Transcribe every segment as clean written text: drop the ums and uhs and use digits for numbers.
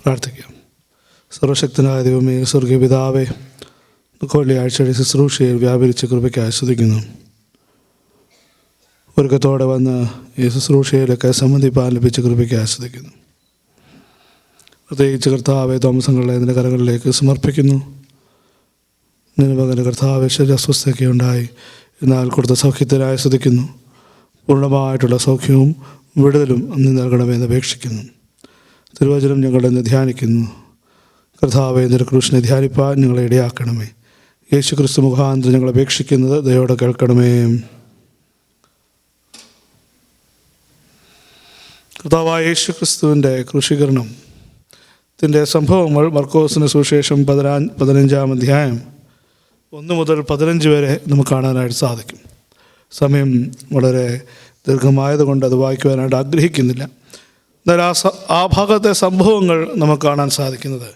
പ്രാർത്ഥിക്കാം. സർവശക്തനായ ദൈവമേ, സ്വർഗീയ പിതാവേ, വെള്ളിയാഴ്ചയുടെ ശുശ്രൂഷയിൽ വ്യാപരിച്ച കൃപയ്ക്ക് ആസ്വദിക്കുന്നു. ഒരുക്കത്തോടെ വന്ന് ഈ ശുശ്രൂഷയിലൊക്കെ സംബന്ധിപ്പാൻ ലഭിച്ച കൃപയ്ക്ക് ആസ്വദിക്കുന്നു. പ്രത്യേകിച്ച് കർത്താവെ താമസങ്ങളെ നിൻ്റെ കരങ്ങളിലേക്ക് സമർപ്പിക്കുന്നു. നിന്റെ മകൻ്റെ കർത്താവെ ശരീര അസ്വസ്ഥയൊക്കെ ഉണ്ടായി, എന്നാൽ കൊടുത്ത സൗഖ്യത്തിന് ആസ്വദിക്കുന്നു. പൂർണ്ണമായിട്ടുള്ള സൗഖ്യവും വിടുതലും നീ നൽകണമെന്ന് അപേക്ഷിക്കുന്നു. തിരുവചനം ഞങ്ങളുടെ ഇന്ന് ധ്യാനിക്കുന്നു. കർത്താവെ, നിന്റെ ക്രൂശിനെ ധ്യാനിപ്പാൻ ഞങ്ങളെ ഇടയാക്കണമേ. യേശു ക്രിസ്തു മുഖാന്തരം ഞങ്ങൾ അപേക്ഷിക്കുന്നത് ദയോടെ കേൾക്കണമേ. കർത്താവായ യേശു ക്രിസ്തുവിൻ്റെ ക്രൂശീകരണത്തിൻ്റെ സംഭവങ്ങൾ മർക്കോസിന് സുവിശേഷം 15-ാം അധ്യായം 1 മുതൽ 15 വരെ നമുക്ക് കാണാനായിട്ട് സാധിക്കും. സമയം വളരെ ദീർഘമായതുകൊണ്ട് അത് വായിക്കുവാനായിട്ട് ആഗ്രഹിക്കുന്നില്ല. എന്നാൽ ആ ഭാഗത്തെ സംഭവങ്ങൾ നമുക്ക് കാണാൻ സാധിക്കുന്നത്,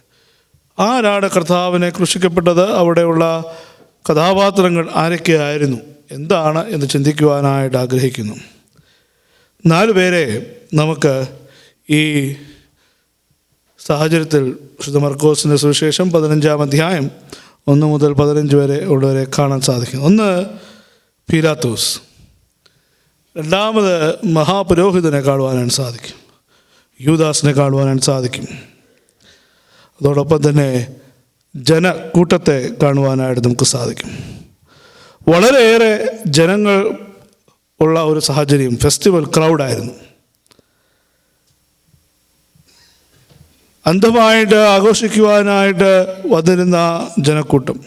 ആരാണ് കർത്താവിനെ ക്രൂശിക്കപ്പെട്ടത്, അവിടെയുള്ള കഥാപാത്രങ്ങൾ ആരൊക്കെയായിരുന്നു, എന്താണ് എന്ന് ചിന്തിക്കുവാനായിട്ട് ആഗ്രഹിക്കുന്നു. 4 പേരെ നമുക്ക് ഈ സാഹചര്യത്തിൽ വിശുദ്ധ മർക്കോസിൻ്റെ സുവിശേഷം 15-ാം അധ്യായം 1 മുതൽ 15 വരെ ഉള്ളവരെ കാണാൻ സാധിക്കും. ഒന്ന് പീലാത്തോസ്, രണ്ടാമത് മഹാപുരോഹിതനെ കാണുവാനായിട്ട് സാധിക്കും, യൂദാസിനെ കാണുവാനായിട്ട് സാധിക്കും. അതോടൊപ്പം തന്നെ ജനക്കൂട്ടത്തെ കാണുവാനായിട്ട് നമുക്ക് സാധിക്കും. വളരെയേറെ ജനങ്ങൾ ഉള്ള ഒരു സാഹചര്യം, ഫെസ്റ്റിവൽ ക്രൗഡായിരുന്നു. അന്ധമായിട്ട് ആഘോഷിക്കുവാനായിട്ട് വന്നിരുന്ന ജനക്കൂട്ടം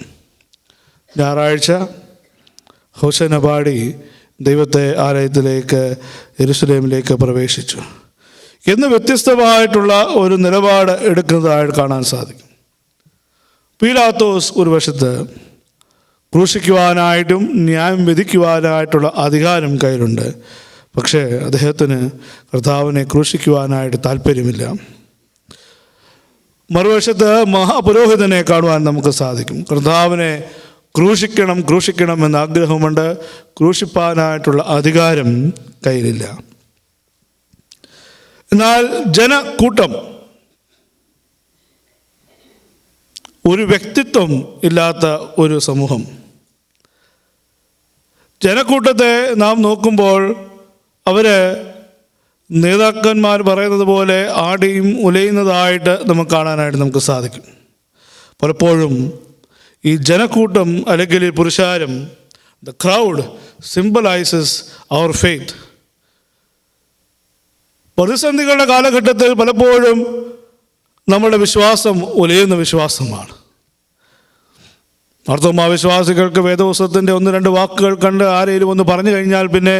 ഞായറാഴ്ച ഹോശന്ന പാടി ദൈവത്തെ ആലയത്തിലേക്ക് യെരൂശലേമിലേക്ക് പ്രവേശിച്ചു എന്ന് വ്യത്യസ്തമായിട്ടുള്ള ഒരു നിലപാട് എടുക്കുന്നതായിട്ട് കാണാൻ സാധിക്കും. പീലാത്തോസ് ഒരു വശത്ത് ക്രൂശിക്കുവാനായിട്ടും ന്യായം വിധിക്കുവാനായിട്ടുള്ള അധികാരം കയ്യിലുണ്ട്. പക്ഷേ അദ്ദേഹത്തിന് കർത്താവിനെ ക്രൂശിക്കുവാനായിട്ട് താല്പര്യമില്ല. മറുവശത്ത് മഹാപുരോഹിതനെ കാണുവാൻ നമുക്ക് സാധിക്കും. കർത്താവിനെ ക്രൂശിക്കണം എന്ന ആഗ്രഹമുണ്ട്, ക്രൂശിപ്പാനായിട്ടുള്ള അധികാരം കയ്യിലില്ല. എന്നാൽ ജനക്കൂട്ടം ഒരു വ്യക്തിത്വം ഇല്ലാത്ത ഒരു സമൂഹം. ജനക്കൂട്ടത്തെ നാം നോക്കുമ്പോൾ അവർ നേതാക്കന്മാർ പറയുന്നത് പോലെ ആടിയും ഉലയുന്നതായിട്ട് നമുക്ക് കാണാനായിട്ട് നമുക്ക് സാധിക്കും. പലപ്പോഴും ഈ ജനക്കൂട്ടം അല്ലെങ്കിൽ ഈ പുരുഷാരം, the crowd symbolises our faith. പ്രതിസന്ധികളുടെ കാലഘട്ടത്തിൽ പലപ്പോഴും നമ്മുടെ വിശ്വാസം ഉലയുന്ന വിശ്വാസമാണ്. മാർത്തോമാ വിശ്വാസികൾക്ക് വേദപുസ്തകത്തിൻ്റെ 1-2 വാക്കുകൾ കണ്ട് ആരെങ്കിലും ഒന്ന് പറഞ്ഞു കഴിഞ്ഞാൽ പിന്നെ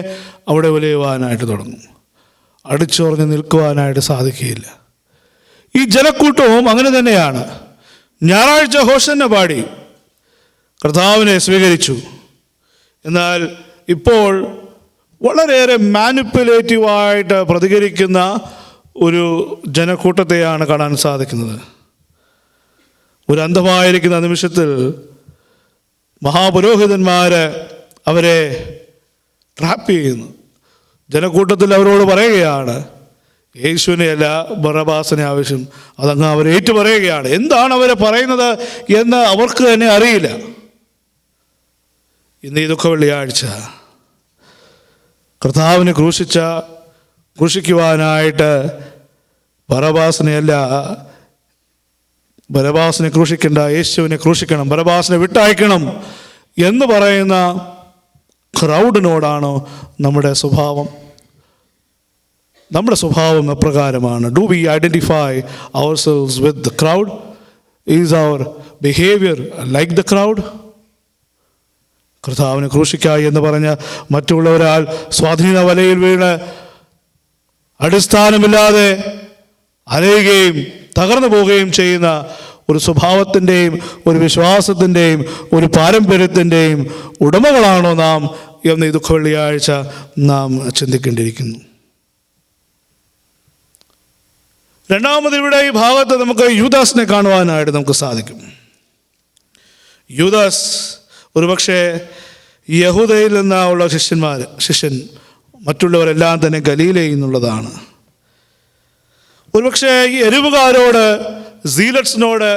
അവിടെ ഉലയുവാനായിട്ട് തുടങ്ങും, അടിച്ചുറഞ്ഞ് നിൽക്കുവാനായിട്ട് സാധിക്കുകയില്ല. ഈ ജനക്കൂട്ടവും അങ്ങനെ തന്നെയാണ്. ഞായറാഴ്ച ഹോശന്ന പാടി കർത്താവിനെ സ്വീകരിച്ചു. എന്നാൽ ഇപ്പോൾ വളരെയേറെ മാനിപ്പുലേറ്റീവായിട്ട് പ്രതികരിക്കുന്ന ഒരു ജനക്കൂട്ടത്തെയാണ് കാണാൻ സാധിക്കുന്നത്. ഒരു അന്ധമായിരിക്കുന്ന നിമിഷത്തിൽ മഹാപുരോഹിതന്മാർ അവരെ ട്രാപ്പ് ചെയ്യുന്നു. ജനക്കൂട്ടത്തിൽ അവരോട് പറയുകയാണ്, യേശുവിനെയല്ല ബറബാസിനെ ആവശ്യം. അതങ്ങ് അവർ ഏറ്റു പറയുകയാണ്. എന്താണ് അവരെ പറയുന്നത് എന്ന് അവർക്ക് തന്നെ അറിയില്ല. ഇന്ന് ഈ ദുഃഖവെള്ളിയാഴ്ച കർത്താവിനെ ക്രൂശിക്കുവാനായിട്ട് ബറബാസിനെ ക്രൂശിക്കേണ്ട, യേശുവിനെ ക്രൂശിക്കണം, ബറബാസിനെ വിട്ടയക്കണം എന്ന് പറയുന്ന ക്രൗഡിനോടാണ് നമ്മുടെ സ്വഭാവം. നമ്മുടെ സ്വഭാവം എപ്രകാരമാണ്? Do we identify ourselves with the crowd? Is our behavior like the crowd? കർത്താവിനെ ക്രൂശിക്കായി എന്ന് പറഞ്ഞ് മറ്റുള്ളവരാൽ സ്വാധീന വലയിൽ വീണ് അടിസ്ഥാനമില്ലാതെ അലയുകയും തകർന്നു പോവുകയും ചെയ്യുന്ന ഒരു സ്വഭാവത്തിൻ്റെയും ഒരു വിശ്വാസത്തിൻ്റെയും ഒരു പാരമ്പര്യത്തിൻ്റെയും ഉടമകളാണോ നാം എന്ന് ഈ ദുഃഖവെള്ളിയാഴ്ച നാം ചിന്തിക്കേണ്ടിയിരിക്കുന്നു. രണ്ടാമത് ഇവിടെ ഈ ഭാഗത്ത് നമുക്ക് യൂദാസിനെ കാണുവാനായിട്ട് നമുക്ക് സാധിക്കും. യൂദാസ് ഒരുപക്ഷെ യഹൂദയിൽ നിന്നുള്ള ശിഷ്യൻ, മറ്റുള്ളവരെല്ലാം തന്നെ ഗലീലയിൽ നിന്നുള്ളതാണ്. ഒരുപക്ഷെ ഈ എരിവുകാരോട്, സീലറ്റ്സിനോട്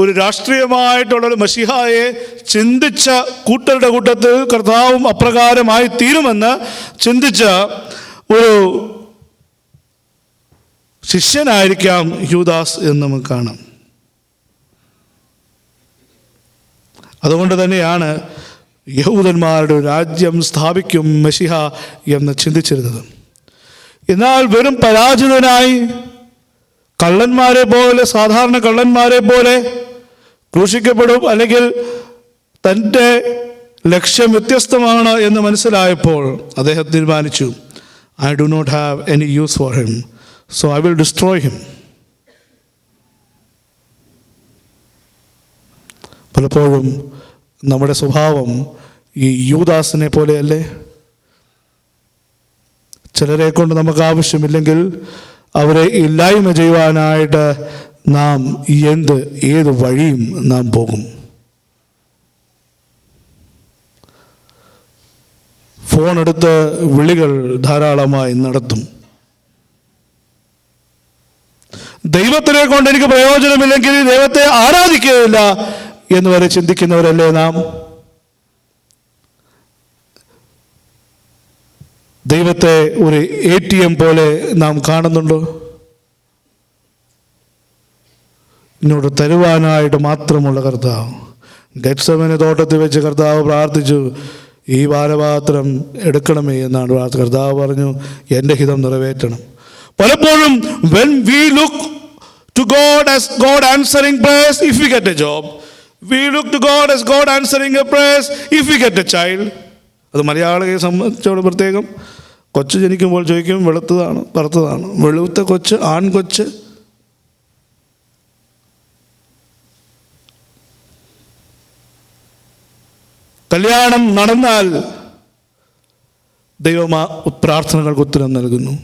ഒരു രാഷ്ട്രീയമായിട്ടുള്ളൊരു മശിഹായെ ചിന്തിച്ച കൂട്ടരുടെ കൂട്ടത്തിൽ കർത്താവും അപ്രകാരമായി തീരുമെന്ന് ചിന്തിച്ച ഒരു ശിഷ്യനായിരിക്കാം യൂദാസ് എന്ന് നമുക്ക് കാണാം. അതുകൊണ്ട് തന്നെയാണ് യഹൂദന്മാരുടെ രാജ്യം സ്ഥാപിക്കും മശിഹ എന്ന് ചിന്തിച്ചിരുന്നത്. എന്നാൽ വെറും പരാജിതനായി കള്ളന്മാരെ പോലെ, സാധാരണ കള്ളന്മാരെ പോലെ ക്രൂശിക്കപ്പെടും, അല്ലെങ്കിൽ തൻ്റെ ലക്ഷ്യം വ്യത്യസ്തമാണ് എന്ന് മനസ്സിലായപ്പോൾ അദ്ദേഹം തീരുമാനിച്ചു, I do not have any use for him, so I will destroy him. പലപ്പോഴും നമ്മുടെ സ്വഭാവം ഈ യൂദാസിനെ പോലെയല്ലേ? ചിലരെ കൊണ്ട് നമുക്ക് ആവശ്യമില്ലെങ്കിൽ അവരെ ഇല്ലായ്മ ചെയ്യുവാനായിട്ട് നാം ഏത് വഴിയും നാം പോകും. ഫോൺ എടുത്ത് വിളികൾ ധാരാളമായി നടത്തും. ദൈവത്തിനെ കൊണ്ട് എനിക്ക് പ്രയോജനമില്ലെങ്കിൽ ദൈവത്തെ ആരാധിക്കുകയില്ല എന്ന് വരെ ചിന്തിക്കുന്നവരല്ലേ നാം? ദൈവത്തെ ഒരു ATM പോലെ നാം കാണുന്നുണ്ടോ? ഇങ്ങോട്ട് തരുവാനായിട്ട് മാത്രമുള്ള കർത്താവ്. ഗെത്സമനെ തോട്ടത്തിൽ വെച്ച് കർത്താവ് പ്രാർത്ഥിച്ചു, ഈ പാനപാത്രം എടുക്കണമേ എന്നാണ് പ്രാർത്ഥന. കർത്താവ് പറഞ്ഞു, എൻ്റെ ഹിതം നിറവേറ്റണം. പലപ്പോഴും when we look to God as God answering prayers if we get a job, we look to God as God answering a prayers if we get a child. അത് മലയാളിയെ സംബന്ധിച്ചോട് പ്രത്യേകം. കൊച്ചു ജനിക്കുമ്പോൾ ചോദിക്കും, വെളുത്തതാണ് കറുത്തതാണ്? വെളുത്ത കൊച്ച്, ആൺകൊച്ച്. കല്യാണം നടന്നാൽ ദൈവം ആ പ്രാർത്ഥനകൾക്ക് ഉത്തരം നൽകുന്നു.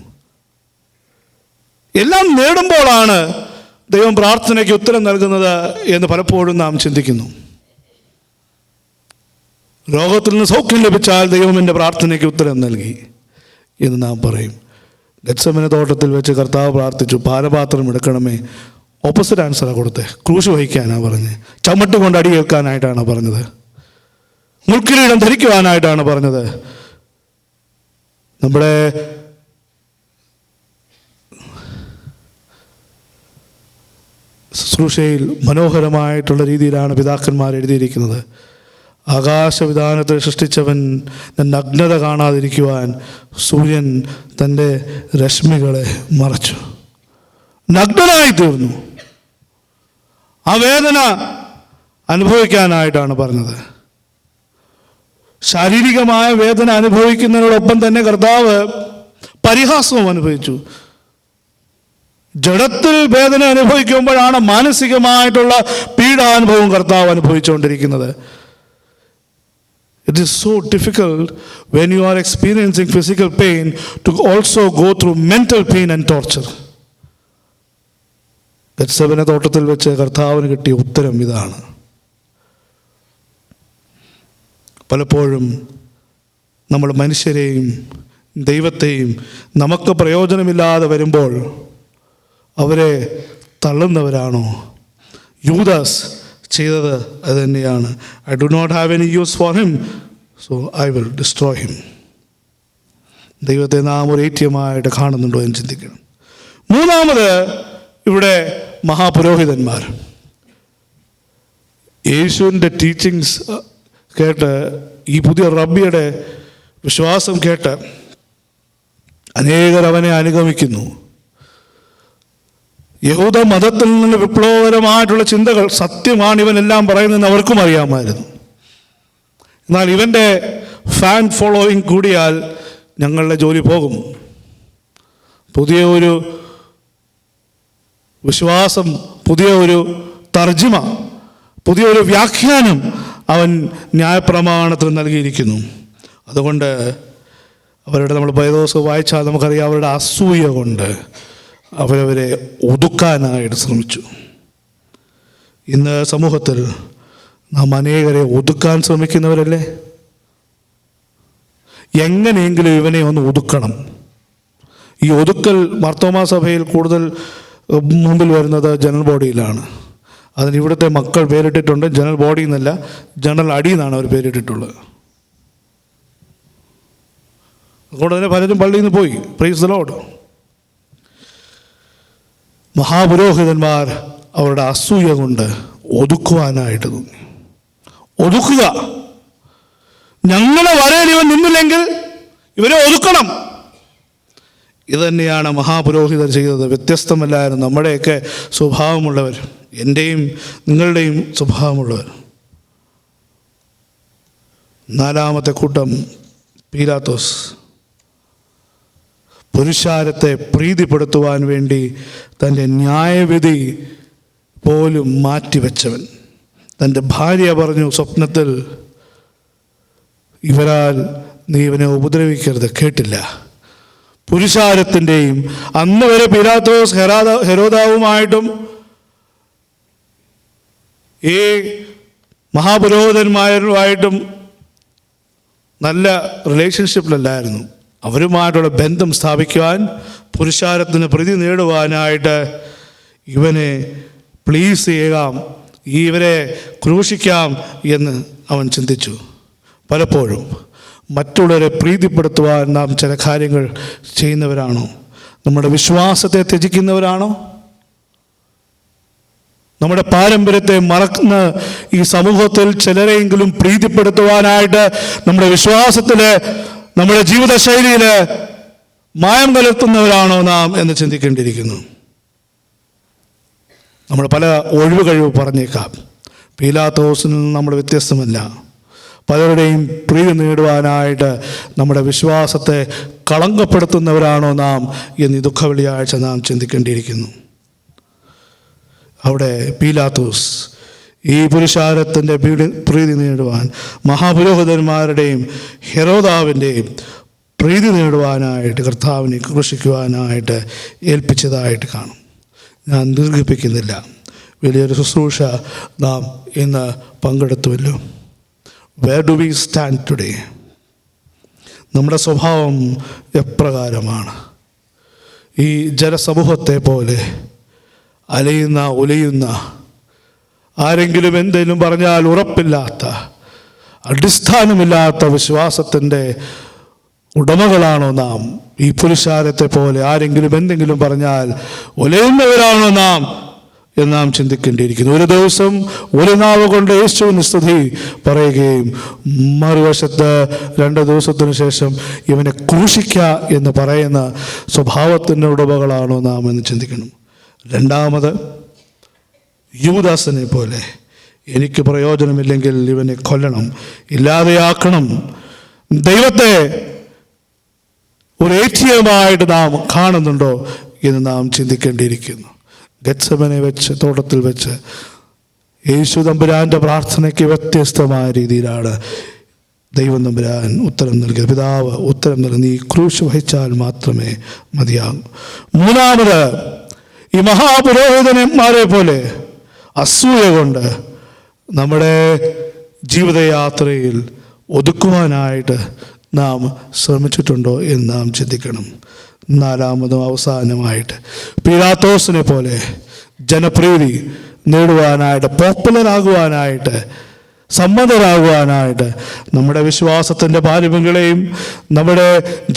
എല്ലാം നേടുമ്പോഴാണ് ദൈവം പ്രാർത്ഥനയ്ക്ക് ഉത്തരം നൽകുന്നത് എന്ന് പലപ്പോഴും നാം ചിന്തിക്കുന്നു. രോഗത്തിൽ നിന്ന് സൗഖ്യം ലഭിച്ചാൽ ദൈവം എൻ്റെ പ്രാർത്ഥനയ്ക്ക് ഉത്തരം നൽകി എന്ന് നാം പറയും. ഗെത്സമനെ തോട്ടത്തിൽ വെച്ച് കർത്താവ് പ്രാർത്ഥിച്ചു, പാനപാത്രം എടുക്കണമേ. ഓപ്പോസിറ്റ് ആൻസറാണ് കൊടുത്തത്. ക്രൂശ് വഹിക്കാനാണ് പറഞ്ഞത്. ചമ്മട്ട് കൊണ്ട് അടിയേൽക്കാനായിട്ടാണ് പറഞ്ഞത്. മുൾക്കിരീടം ധരിക്കുവാനായിട്ടാണ് പറഞ്ഞത്. നമ്മുടെ ശുശ്രൂഷയിൽ മനോഹരമായിട്ടുള്ള രീതിയിലാണ് പിതാക്കന്മാർ എഴുതിയിരിക്കുന്നത്. ആകാശവിധാനത്തെ സൃഷ്ടിച്ചവൻ നഗ്നത കാണാതിരിക്കുവാൻ സൂര്യൻ തൻ്റെ രശ്മികളെ മറച്ചു. നഗ്നനായി തീർന്നു. ആ വേദന അനുഭവിക്കാനായിട്ടാണ് പറഞ്ഞത്. ശാരീരികമായ വേദന അനുഭവിക്കുന്നതിനോടൊപ്പം തന്നെ കർത്താവ് പരിഹാസവും അനുഭവിച്ചു. ജഡത്തിൽ വേദന അനുഭവിക്കുമ്പോഴാണ് മാനസികമായിട്ടുള്ള പീഡാനുഭവം കർത്താവ് അനുഭവിച്ചുകൊണ്ടിരിക്കുന്നത്. It is so difficult when you are experiencing physical pain to also go through mental pain and torture. ഗെത്സമനെ തോട്ടത്തിൽ വെച്ച് കർത്താവിന് കിട്ടിയ ഉത്തരം ഇതാണ്. പലപ്പോഴും നമ്മൾ മനുഷ്യരെയും ദൈവത്തെയും നമുക്ക് പ്രയോജനമില്ലാതെ വരുമ്പോൾ അവരെ തള്ളുന്നവരാണോ? യൂദാസ് ചെയ്തത് അത് തന്നെയാണ്. I do not have any use for him, so I will destroy him. ദൈവത്തെ നാം ഒരു ATM-ആയിട്ട് കാണുന്നുണ്ടോ എന്ന് ചിന്തിക്കണം. മൂന്നാമത്, ഇവിടെ മഹാപുരോഹിതന്മാർ യേശുവിൻ്റെ ടീച്ചിങ്സ് കേട്ട്, ഈ പുതിയ റബ്ബിയുടെ വിശ്വാസം കേട്ട് അനേകർ അവനെ അനുഗമിക്കുന്നു. യഹൂദ മതത്തിൽ നിന്ന് വിപ്ലവകരമായിട്ടുള്ള ചിന്തകൾ സത്യമാണ് ഇവനെല്ലാം പറയുന്നതെന്ന് അവർക്കും അറിയാമായിരുന്നു. എന്നാൽ ഇവൻ്റെ ഫാൻ ഫോളോയിങ് കൂടിയാൽ ഞങ്ങളുടെ ജോലി പോകും. പുതിയ ഒരു വിശ്വാസം, പുതിയ ഒരു തർജിമ, പുതിയൊരു വ്യാഖ്യാനം അവൻ ന്യായപ്രമാണത്തിൽ നൽകിയിരിക്കുന്നു. അതുകൊണ്ട് അവരുടെ നമ്മൾ പൈതോസ് വായിച്ചാൽ നമുക്കറിയാം, അവരുടെ അസൂയ കൊണ്ട് അവരവരെ ഒതുക്കാനായിട്ട് ശ്രമിച്ചു. ഇന്ന് സമൂഹത്തിൽ നാം അനേകരെ ഒതുക്കാൻ ശ്രമിക്കുന്നവരല്ലേ? എങ്ങനെയെങ്കിലും ഇവനെ ഒന്ന് ഒതുക്കണം. ഈ ഒതുക്കൽ മാർത്തോമാ സഭയിൽ കൂടുതൽ മുമ്പിൽ വരുന്നത് ജനറൽ ബോഡിയിലാണ്. അതിന് ഇവിടുത്തെ മക്കൾ പേരിട്ടിട്ടുണ്ട് ജനറൽ ബോഡി എന്നല്ല, ജനറൽ അടി എന്നാണ് അവർ പേരിട്ടിട്ടുള്ളത്. അതുകൊണ്ട് തന്നെ പലരും പള്ളിയിൽ നിന്ന് പോയി. Praise the Lord. മഹാപുരോഹിതന്മാർ അവരുടെ അസൂയ കൊണ്ട് ഒതുക്കുവാനായിട്ട് തോന്നി. ഒതുക്കുക, ഞങ്ങളുടെ വരയിൽ ഇവൻ നിന്നില്ലെങ്കിൽ ഇവരെ ഒതുക്കണം. ഇതുതന്നെയാണ് മഹാപുരോഹിതർ ചെയ്തത്. വ്യത്യസ്തമല്ലായിരുന്നു നമ്മുടെയൊക്കെ സ്വഭാവമുള്ളവർ, എൻ്റെയും നിങ്ങളുടെയും സ്വഭാവമുള്ളവർ. നാലാമത്തെ കൂട്ടം പീലാത്തോസ്. പുരുഷാരത്തെ പ്രീതിപ്പെടുത്തുവാൻ വേണ്ടി തൻ്റെ ന്യായവിധി പോലും മാറ്റിവെച്ചവൻ. തൻ്റെ ഭാര്യ പറഞ്ഞു സ്വപ്നത്തിൽ, ഇവരാൽ നീ ഇവനെ ഉപദ്രവിക്കരുത്. കേട്ടില്ല. പുരുഷാരത്തിൻ്റെയും അന്ന് വരെ പീലാത്തോസ് ഹെരോദാവുമായിട്ടും ഈ മഹാപുരോഹിതന്മാരുമായിട്ടും നല്ല റിലേഷൻഷിപ്പിലല്ലായിരുന്നു. അവരുമായിട്ടുള്ള ബന്ധം സ്ഥാപിക്കുവാൻ, പുരുഷാരത്തിന് പ്രീതി നേടുവാനായിട്ട് ഇവനെ പ്ലീസ് ചെയ്യാം, ഇവരെ ക്രൂശിക്കാം എന്ന് അവൻ ചിന്തിച്ചു. പലപ്പോഴും മറ്റുള്ളവരെ പ്രീതിപ്പെടുത്തുവാൻ നാം ചില കാര്യങ്ങൾ ചെയ്യുന്നവരാണോ? നമ്മുടെ വിശ്വാസത്തെ ത്യജിക്കുന്നവരാണോ? നമ്മുടെ പാരമ്പര്യത്തെ മറക്കുന്ന ഈ സമൂഹത്തിൽ ചിലരെയെങ്കിലും പ്രീതിപ്പെടുത്തുവാനായിട്ട് നമ്മുടെ വിശ്വാസത്തിൽ, നമ്മുടെ ജീവിതശൈലിയിൽ മായം കലർത്തുന്നവരാണോ നാം എന്ന് ചിന്തിക്കേണ്ടിയിരിക്കുന്നു. നമ്മൾ പല ഒഴിവ് കഴിവ് പറഞ്ഞേക്കാം. പീലാത്തോസിൽ നിന്ന് നമ്മൾ വ്യത്യസ്തമല്ല. പലരുടെയും പ്രീതി നേടുവാനായിട്ട് നമ്മുടെ വിശ്വാസത്തെ കളങ്കപ്പെടുത്തുന്നവരാണോ നാം എന്ന് ഈ ദുഃഖവെള്ളിയാഴ്ച നാം ചിന്തിക്കേണ്ടിയിരിക്കുന്നു. അവിടെ പീലാത്തോസ് ഈ പുരുഷാരത്തിൻ്റെ പ്രീതി നേടുവാൻ, മഹാപുരോഹിതന്മാരുടെയും ഹെരോദാവിൻ്റെയും പ്രീതി നേടുവാനായിട്ട് കർത്താവിനെ ക്രൂശിക്കുവാനായിട്ട് ഏൽപ്പിച്ചതായിട്ട് കാണും. ഞാൻ ദീർഘിപ്പിക്കുന്നില്ല. വലിയൊരു ശുശ്രൂഷ നാം ഇന്ന് പങ്കെടുത്തുവല്ലോ. Where do we stand today? നമ്മുടെ സ്വഭാവം എപ്രകാരമാണ്? ഈ ജനസമൂഹത്തെ പോലെ അലയുന്ന ഉലയുന്ന, ആരെങ്കിലും എന്തെങ്കിലും പറഞ്ഞാൽ ഉറപ്പില്ലാത്ത, അടിസ്ഥാനമില്ലാത്ത വിശ്വാസത്തിൻ്റെ ഉടമകളാണോ നാം? ഈ പുരുഷാരത്തെ പോലെ ആരെങ്കിലും എന്തെങ്കിലും പറഞ്ഞാൽ ഉലയുന്നവരാണോ നാം എന്ന് നാം ചിന്തിക്കേണ്ടിയിരിക്കുന്നു. ഒരു ദിവസം ഒരു നാവ് കൊണ്ട് യേശുവിന് സ്തുതി പറയുകയും മറുവശത്ത് 2 ദിവസത്തിനു ശേഷം ഇവനെ ക്രൂശിക്കുക എന്ന് പറയുന്ന സ്വഭാവത്തിൻ്റെ ഉടമകളാണോ നാം എന്ന് ചിന്തിക്കണം. രണ്ടാമത്, യൂദാസിനെ പോലെ എനിക്ക് പ്രയോജനമില്ലെങ്കിൽ ഇവനെ കൊല്ലണം, ഇല്ലാതെയാക്കണം. ദൈവത്തെ ഒരു ATM-ആയിട്ട് നാം കാണുന്നുണ്ടോ എന്ന് നാം ചിന്തിക്കേണ്ടിയിരിക്കുന്നു. ഗെത്സമനെ വെച്ച്, തോട്ടത്തിൽ വെച്ച് യേശു തമ്പുരാൻ്റെ പ്രാർത്ഥനയ്ക്ക് വ്യത്യസ്തമായ രീതിയിലാണ് ദൈവം തമ്പുരാൻ ഉത്തരം നൽകിയത്. പിതാവ് ഉത്തരം നൽകി, നീ ക്രൂശ് വഹിച്ചാൽ മാത്രമേ മതിയാകൂ. മൂന്നാമത്, ഈ മഹാപുരോഹിതന്മാരെ പോലെ അസൂയ കൊണ്ട് നമ്മുടെ ജീവിതയാത്രയിൽ ഒതുക്കുവാനായിട്ട് നാം ശ്രമിച്ചിട്ടുണ്ടോ എന്ന് നാം ചിന്തിക്കണം. നാലാമതും അവസാനമായിട്ട്, പീലാത്തോസിനെ പോലെ ജനപ്രീതി നേടുവാനായിട്ട്, പോപ്പുലറാകുവാനായിട്ട്, സമ്മതരാകുവാനായിട്ട് നമ്മുടെ വിശ്വാസത്തിൻ്റെ പാരമ്പര്യങ്ങളെയും നമ്മുടെ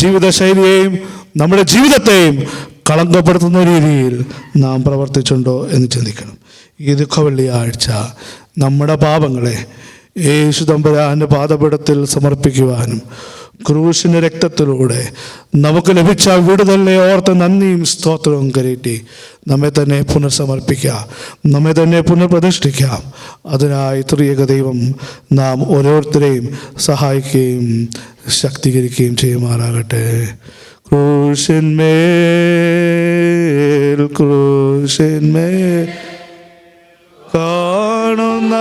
ജീവിതശൈലിയെയും നമ്മുടെ ജീവിതത്തെയും കളങ്കപ്പെടുത്തുന്ന രീതിയിൽ നാം പ്രവർത്തിച്ചിട്ടുണ്ടോ എന്ന് ചിന്തിക്കണം. ഈ ദുഃഖവെള്ളിയാഴ്ച നമ്മുടെ പാപങ്ങളെ യേശു തമ്പുരാൻ്റെ പാദപീഠത്തിൽ സമർപ്പിക്കുവാനും ക്രൂശിൻ്റെ രക്തത്തിലൂടെ നമുക്ക് ലഭിച്ച വിടുതലിനെ ഓർത്ത് നന്ദിയും സ്തോത്രവും കരയറ്റി നമ്മെ തന്നെ പുനർസമർപ്പിക്കാം, നമ്മെ തന്നെ പുനർപ്രതിഷ്ഠിക്കാം. അതിനായി ത്രിയേക ദൈവം നാം ഓരോരുത്തരെയും സഹായിക്കുകയും ശക്തീകരിക്കുകയും ചെയ്യുമാറാകട്ടെ. ക്രൂശിന്മേൽ ക്രൂശിന്മേൽ കാണുന്ന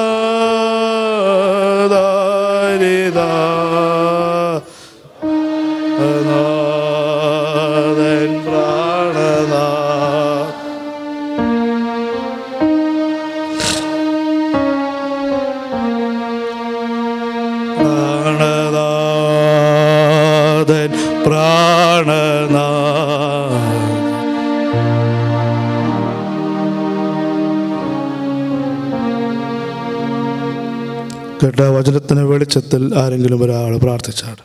കേട്ട വചനത്തിന് വെളിച്ചത്തിൽ ആരെങ്കിലും ഒരാൾ പ്രാർത്ഥിച്ചാണ്.